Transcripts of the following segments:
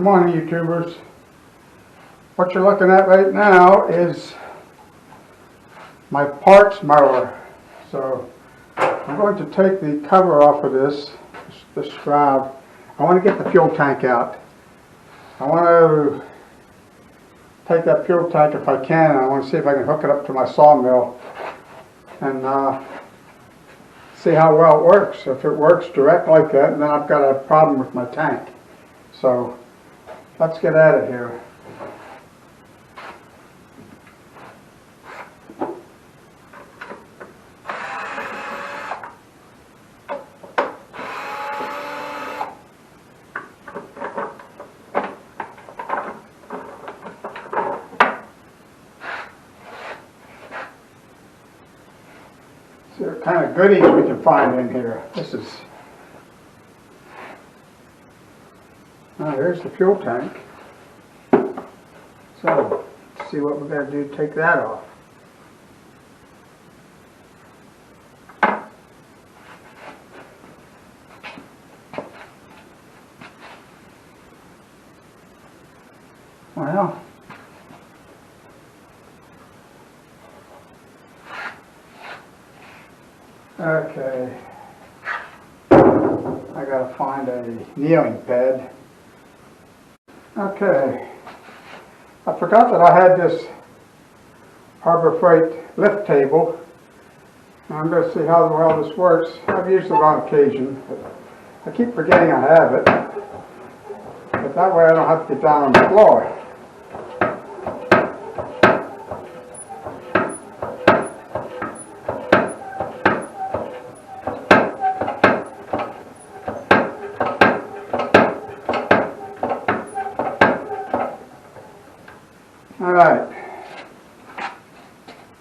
morning, YouTubers. What you're looking at right now is my parts mower. So I'm going to take the cover off of this shroud. I want to get the fuel tank out. I want to take that fuel tank if I can, and I want to see if I can hook it up to my sawmill and see how well it works. If it works direct like that, then I've got a problem with my tank. So let's get at it here. See what kind of goodies we can find in here. There's the fuel tank. So, let's see what we're going to do to take that off. Well, okay, I gotta find a kneeling pad. Okay, I forgot that I had this Harbor Freight lift table. I'm going to see how well this works. I've used it on occasion, but I keep forgetting I have it. But that way I don't have to get down on the floor. Alright,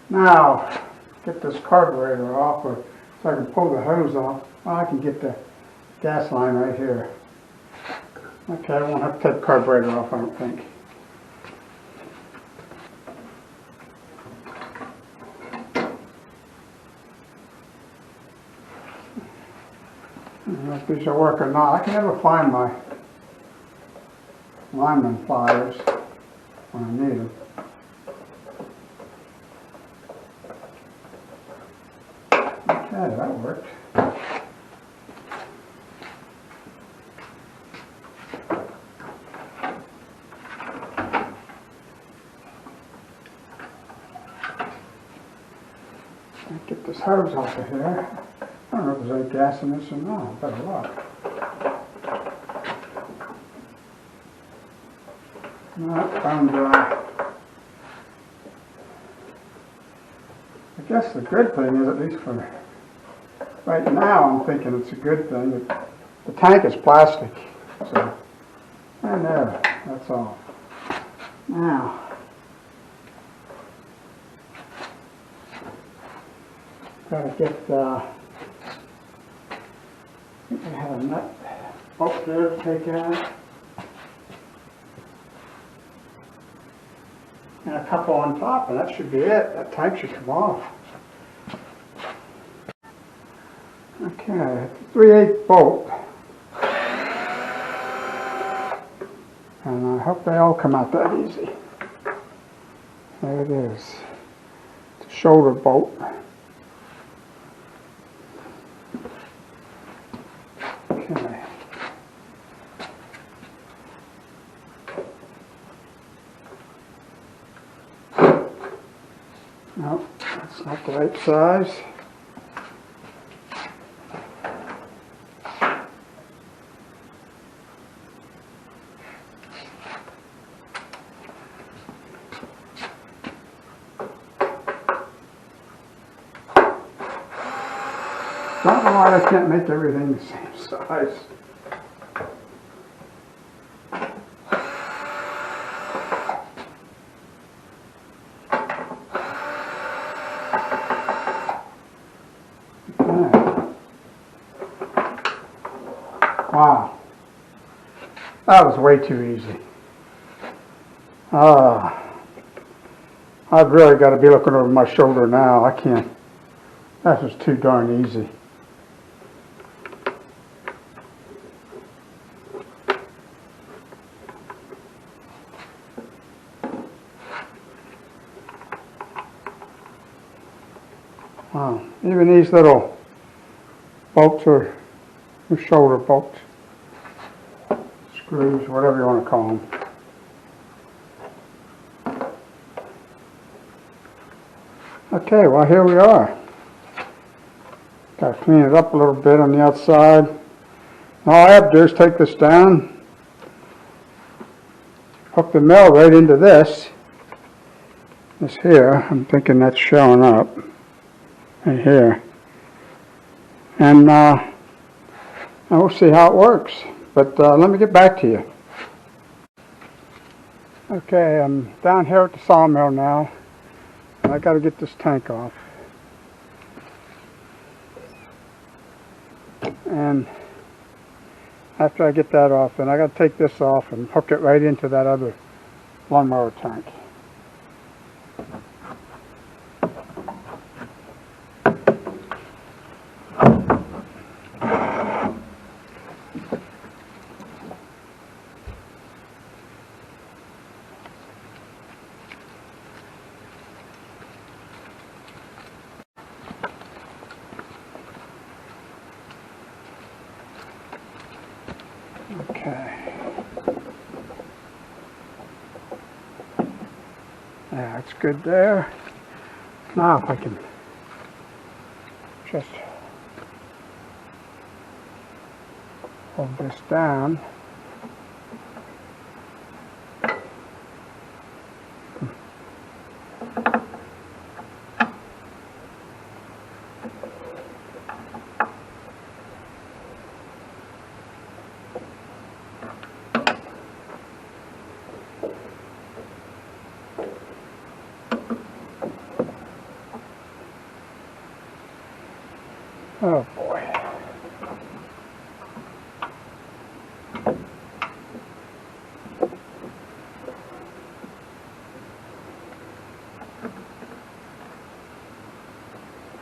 now get this carburetor off, so I can pull the hose off. Well, I can get the gas line right here. Okay, I won't have to take the carburetor off, I don't think. I don't know if these will work or not. I can never find my lineman pliers when I need them. Okay, that worked. Get this hose off of here. I don't know if there's any gas in this or not. I better look. No, bone dry. I guess the good thing is, at least for right now, I'm thinking it's a good thing that the tank is plastic. So, and there, that's all. Now, gotta get I think I have a nut up there to take out. And a couple on top, and that should be it. That tank should come off. Okay, 3/8 bolt. And I hope they all come out that easy. There it is. It's a shoulder bolt. Okay. Nope, that's not the right size. Don't know why I can't make everything the same size. Wow, that was way too easy. I've really got to be looking over my shoulder now. I can't. That was too darn easy. Wow. Even these little bolts are shoulder bolts, screws, whatever you want to call them. Okay, well here we are. Got to clean it up a little bit on the outside. All I have to do is take this down, hook the mill right into this here. I'm thinking that's showing up right here. And we'll see how it works. But let me get back to you. Okay, I'm down here at the sawmill now. And I got to get this tank off. And after I get that off, then I got to take this off and hook it right into that other lawnmower tank. Okay. Yeah, that's good there. Now if I can just hold this down. Oh boy.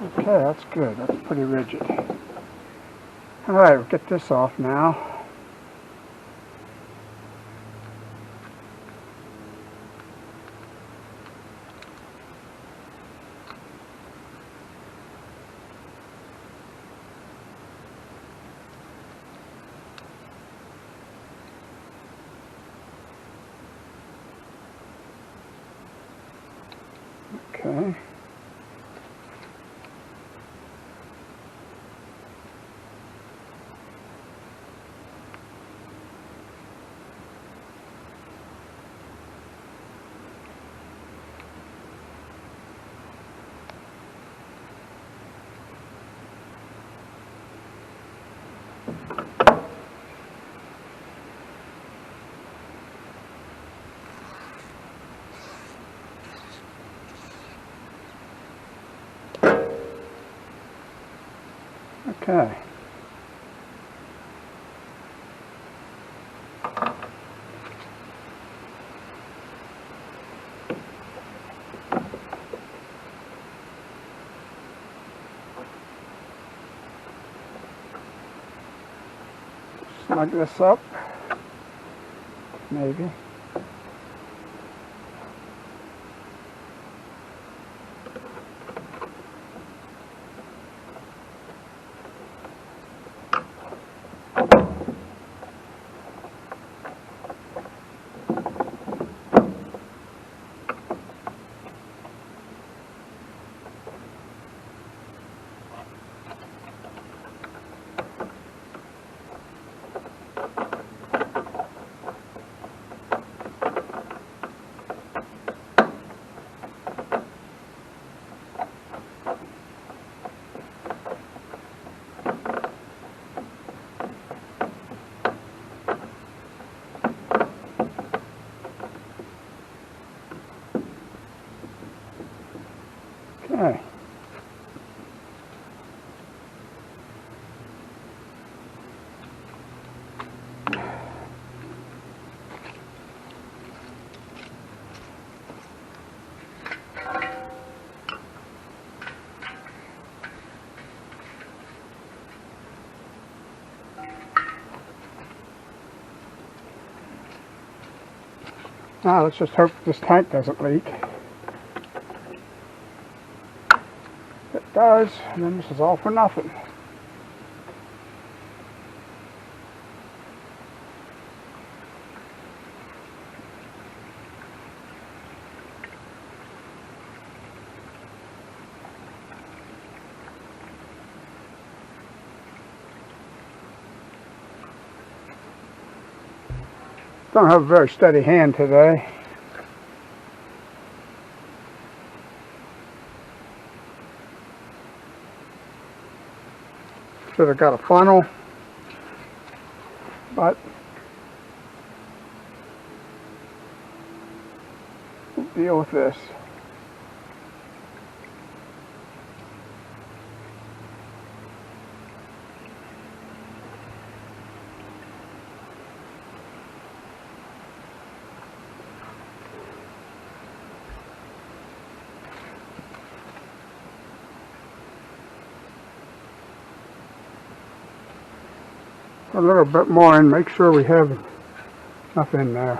Okay, that's good. That's pretty rigid. All right, we'll get this off now. Okay. Okay. Snug this up, maybe. Okay. Now let's just hope this tank doesn't leak. does, and then this is all for nothing. Don't have a very steady hand today. Should have got a funnel, but we'll deal with this. A little bit more and make sure we have enough in there.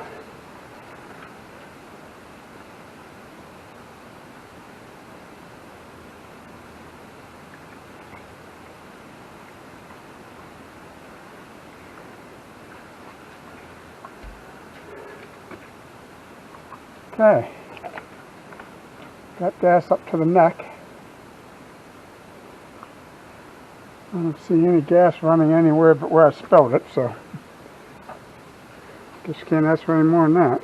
Okay, got gas up to the neck. I don't see any gas running anywhere but where I spilled it, so guess you can't ask for any more than that.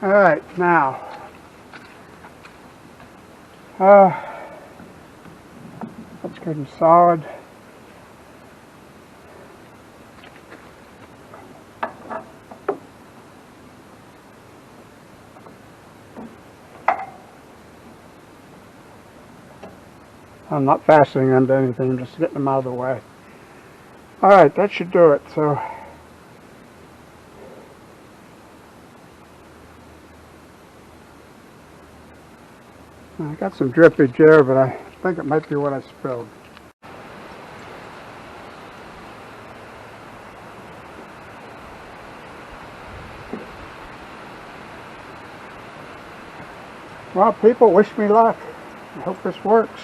All right, now, that's good and solid. I'm not fastening them to anything, I'm just getting them out of the way. All right, that should do it. So. I got some drippage there, but I think it might be what I spilled. Well, people, wish me luck. I hope this works.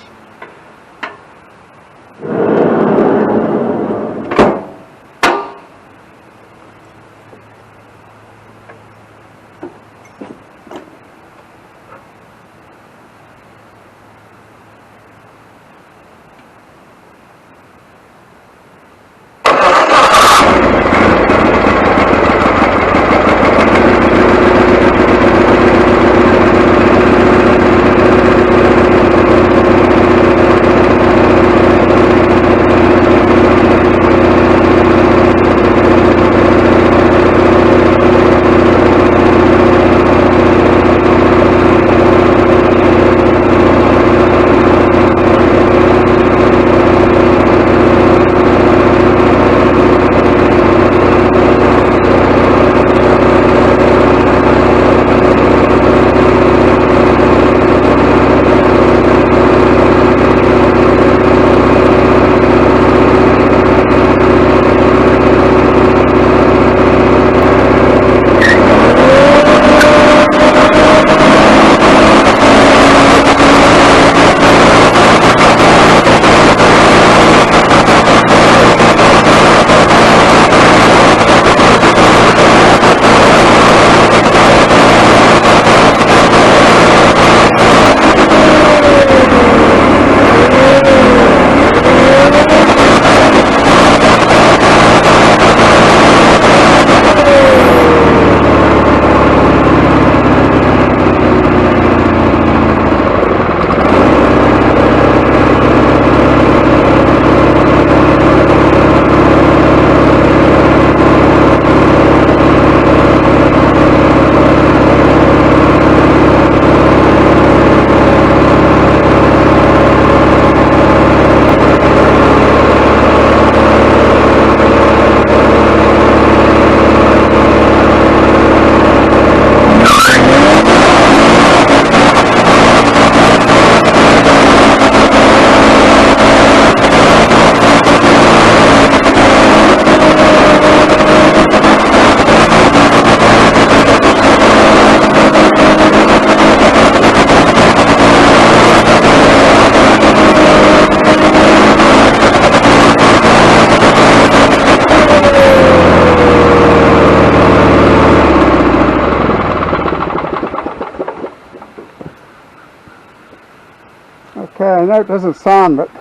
know it doesn't sound, but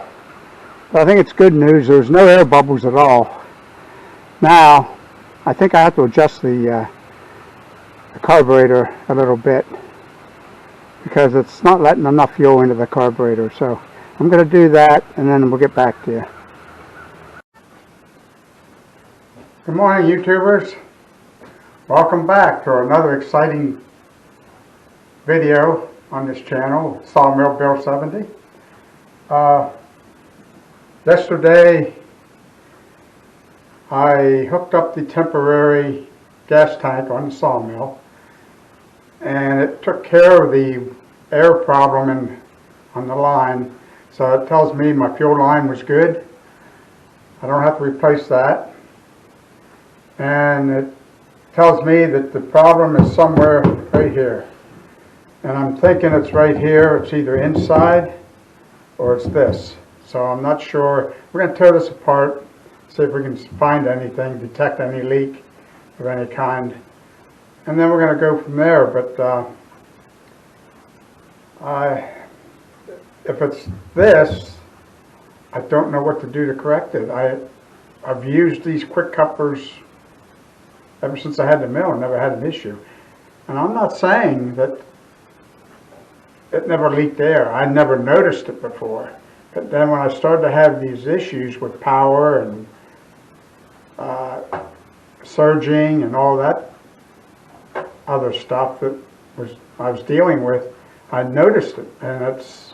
I think it's good news. There's no air bubbles at all. Now, I think I have to adjust the carburetor a little bit because it's not letting enough fuel into the carburetor. So I'm going to do that, and then we'll get back to you. Good morning, YouTubers. Welcome back to another exciting video on this channel, Sawmill Bill 70. Yesterday I hooked up the temporary gas tank on the sawmill, and it took care of the air problem on the line. So it tells me my fuel line was good. I don't have to replace that. And it tells me that the problem is somewhere right here. And I'm thinking it's right here. It's either inside or it's this. So I'm not sure. We're going to tear this apart, see if we can find anything, detect any leak of any kind. And then we're going to go from there. But if it's this, I don't know what to do to correct it. I've used these quick couplers ever since I had the mill and never had an issue. And I'm not saying that it never leaked air. I never noticed it before. But then when I started to have these issues with power and surging and all that other stuff that I was dealing with, I noticed it. And it's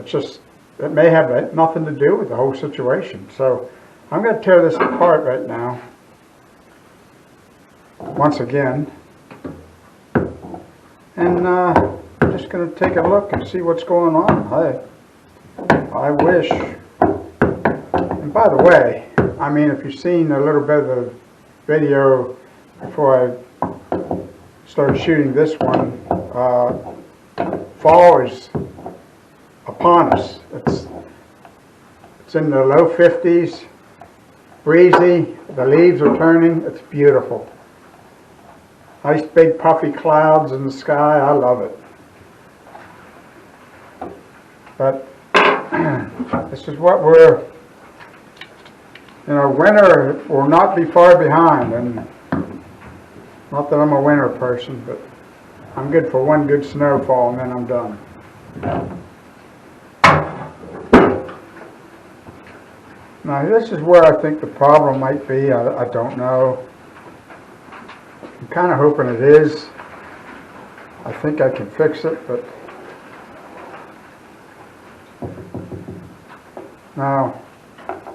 just, it may have nothing to do with the whole situation. So I'm going to tear this apart right now, once again, and I'm just going to take a look and see what's going on. I wish, and by the way, I mean, if you've seen a little bit of the video before I started shooting this one, fall is upon us. It's in the low 50s, breezy, the leaves are turning, it's beautiful. Nice big puffy clouds in the sky, I love it. But this is what winter will not be far behind. And not that I'm a winter person, but I'm good for one good snowfall and then I'm done. Now this is where I think the problem might be. I don't know. I'm kind of hoping it is. I think I can fix it, but now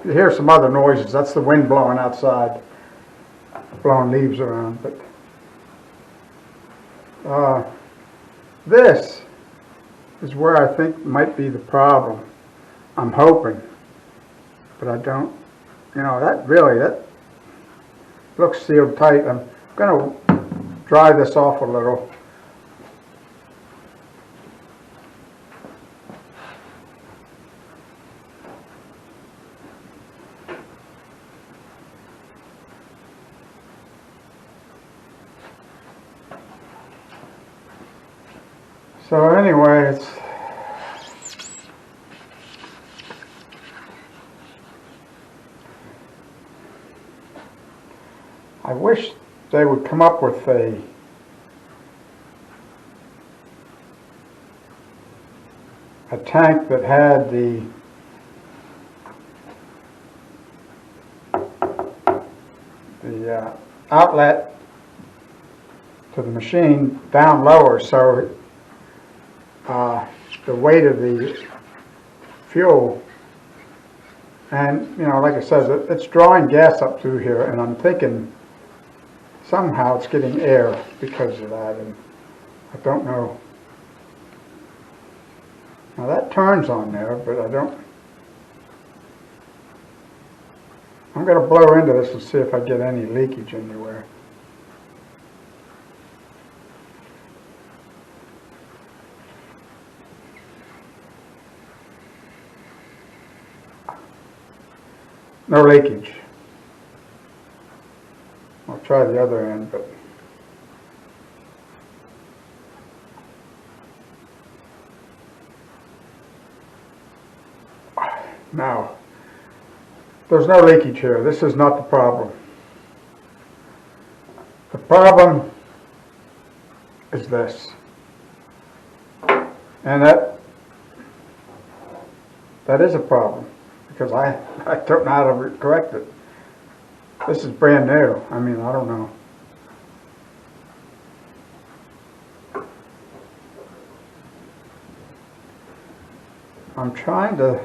you hear some other noises. That's the wind blowing outside, blowing leaves around. But this is where I think might be the problem. I'm hoping, but I don't. That looks sealed tight. I'm going to dry this off a little. So anyway, I wish they would come up with a tank that had the outlet to the machine down lower, so the weight of the fuel, and like I said, it's drawing gas up through here, and I'm thinking somehow it's getting air because of that, and I don't know. Now that turns on there, but I'm going to blow into this and see if I get any leakage anywhere. No leakage. I'll try the other end, but Now, there's no leakage here. This is not the problem. The problem is this. And that is a problem, because I don't know how to correct it. This is brand new. I mean, I don't know. I'm trying to,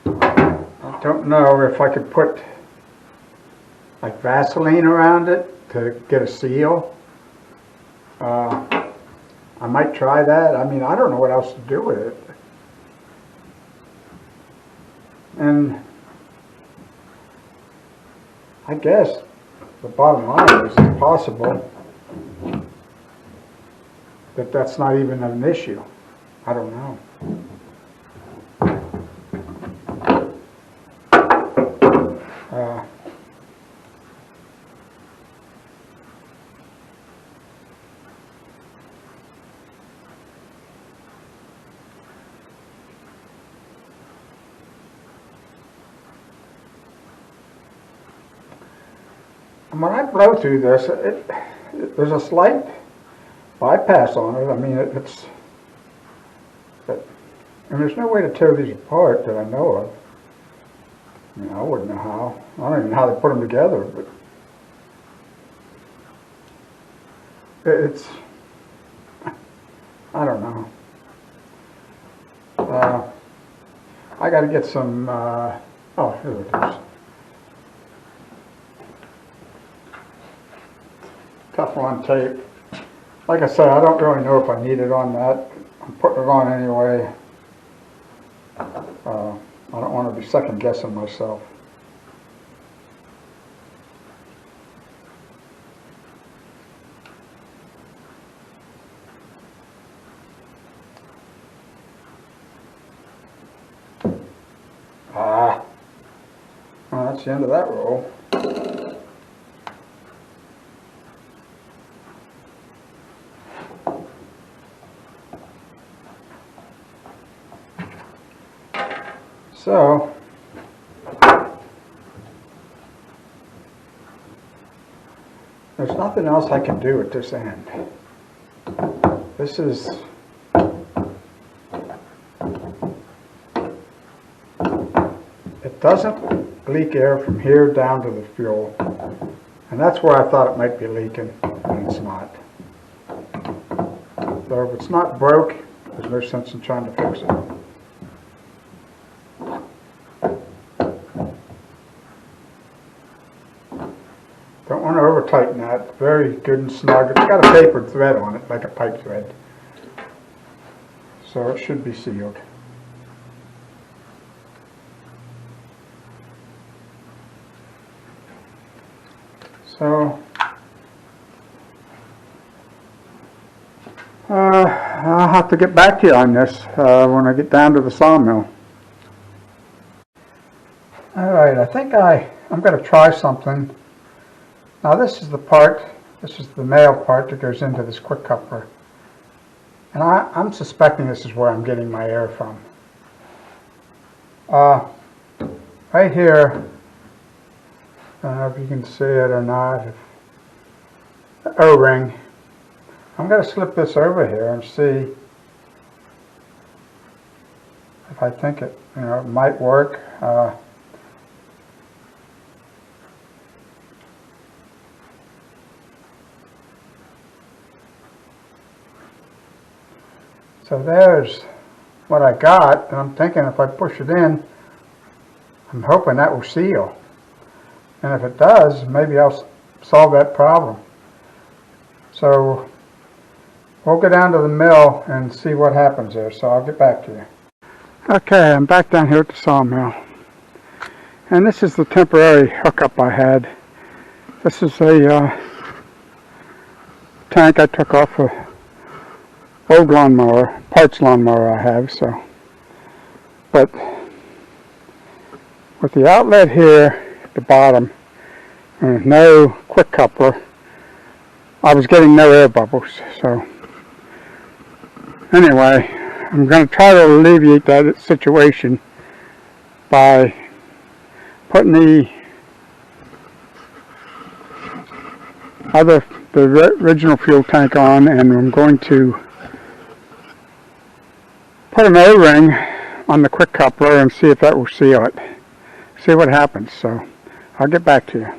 I don't know if I could put like Vaseline around it to get a seal. I might try that. I mean, I don't know what else to do with it. And I guess the bottom line is it's possible that that's not even an issue. I don't know. When I blow through this, there's a slight bypass on it. I mean, and there's no way to tear these apart that I know of. I mean, I wouldn't know how. I don't even know how they put them together, but it's, I don't know. I got to get some, oh, here it is. Teflon tape. Like I said, I don't really know if I need it on that. I'm putting it on anyway. I don't want to be second guessing myself. Well, that's the end of that roll. So, there's nothing else I can do at this end. This is, it doesn't leak air from here down to the fuel. And that's where I thought it might be leaking, and it's not. So if it's not broke, there's no sense in trying to fix it. Don't want to over tighten that. Very good and snug. It's got a tapered thread on it, like a pipe thread. So it should be sealed. So I'll have to get back to you on this when I get down to the sawmill. Alright, I think I'm going to try something. Now this is the part, this is the male part that goes into this quick coupler. And I'm suspecting this is where I'm getting my air from. Right here, I don't know if you can see it or not, the O-ring. I'm going to slip this over here and see if I think it, it might work. So there's what I got, and I'm thinking if I push it in, I'm hoping that will seal. And if it does, maybe I'll solve that problem. So we'll go down to the mill and see what happens there, so I'll get back to you. Okay, I'm back down here at the sawmill. And this is the temporary hookup I had. This is a tank I took off a old lawnmower, parts lawnmower I have, so. But with the outlet here at the bottom, and no quick coupler, I was getting no air bubbles. So anyway, I'm going to try to alleviate that situation by putting the original fuel tank on, and I'm going to put an O-ring on the quick coupler and see if that will seal it. See what happens. So I'll get back to you.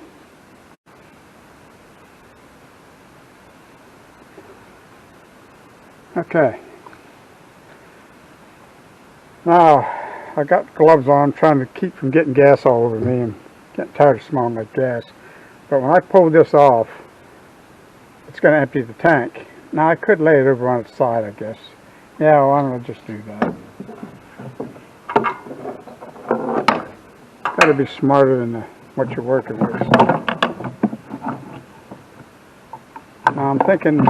Okay. Now I got gloves on, trying to keep from getting gas all over me and getting tired of smelling like gas. But when I pull this off, it's going to empty the tank. Now I could lay it over on its side, I guess. Yeah, well, I'm going to just do that. Got to be smarter than what you're working with. Now I'm thinking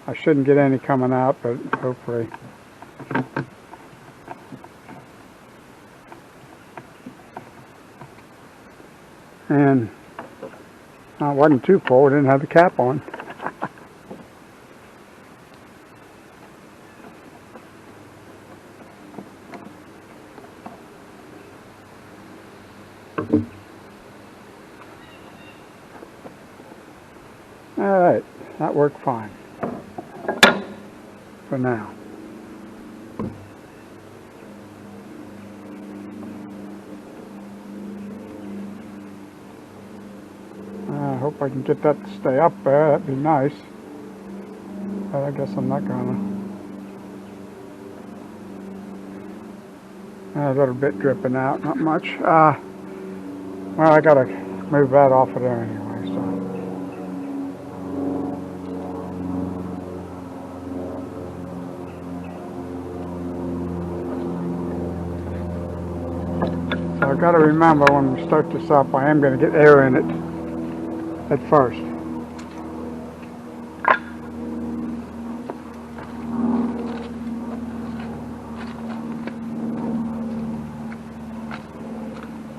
I shouldn't get any coming out, but hopefully. And it wasn't too full, it didn't have the cap on. Alright, that worked fine for now. I hope I can get that to stay up there, that'd be nice. But I guess I'm not gonna. A little bit dripping out, not much. Well, I gotta move that off of there anyway, so. So I've got to remember when we start this up, I am going to get air in it at first.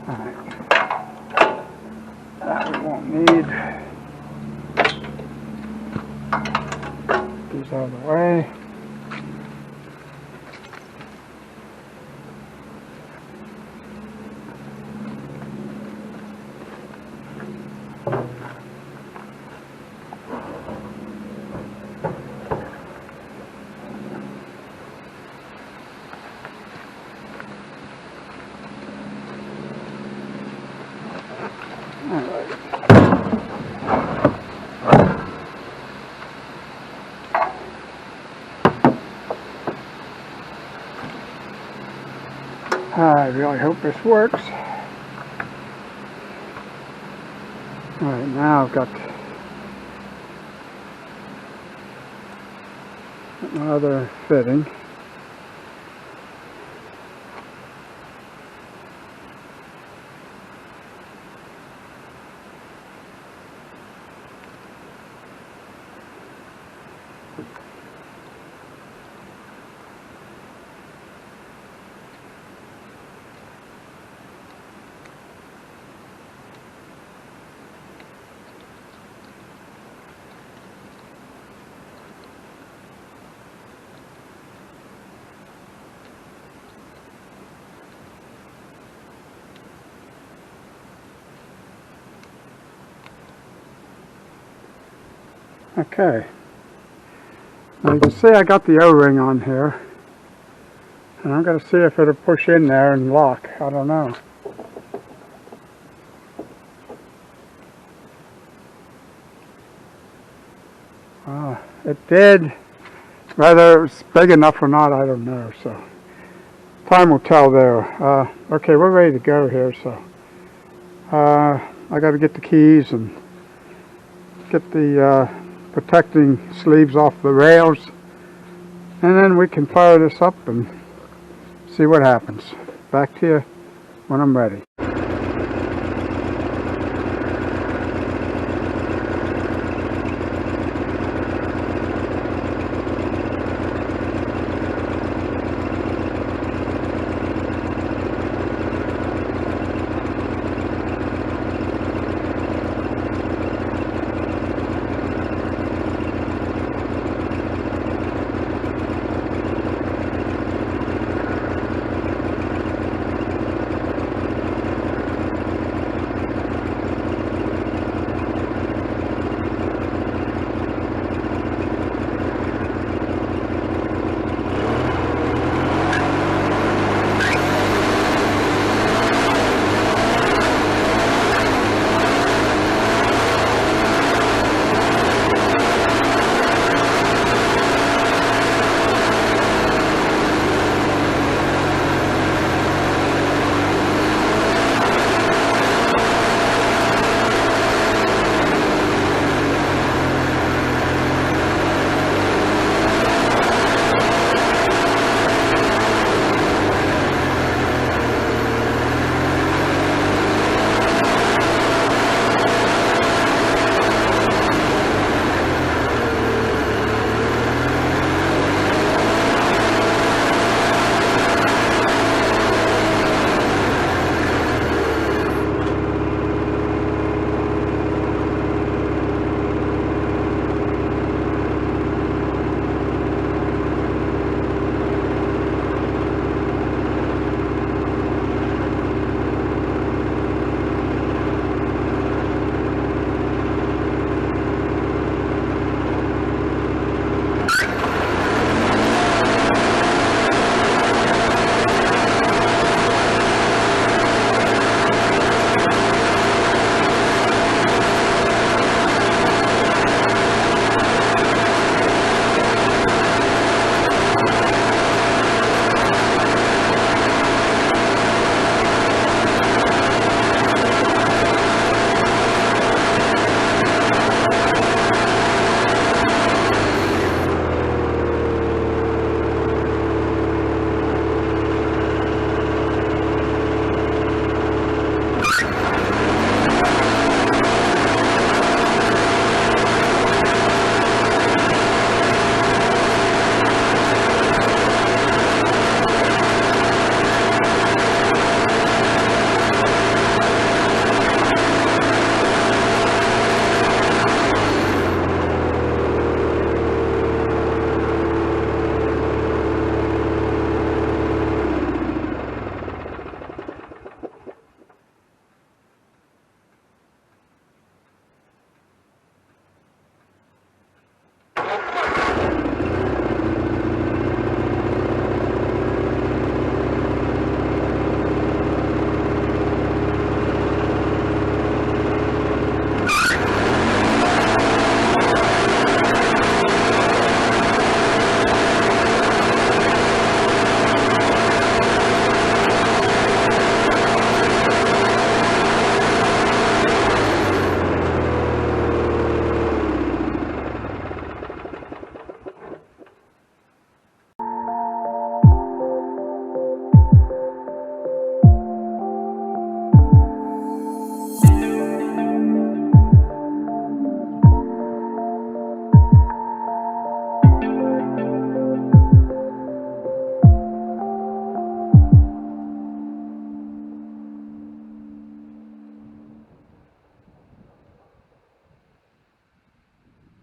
Alright. That we won't need. These out of the way. I really hope this works. Alright, now I've got my other fitting. Okay, now you can see I got the O-ring on here, and I'm going to see if it'll push in there and lock. I don't know. It did. Whether it's big enough or not, I don't know, so time will tell there. Okay, we're ready to go here, so I got to get the keys and get the protecting sleeves off the rails, and then we can fire this up and see what happens. Back to you when I'm ready.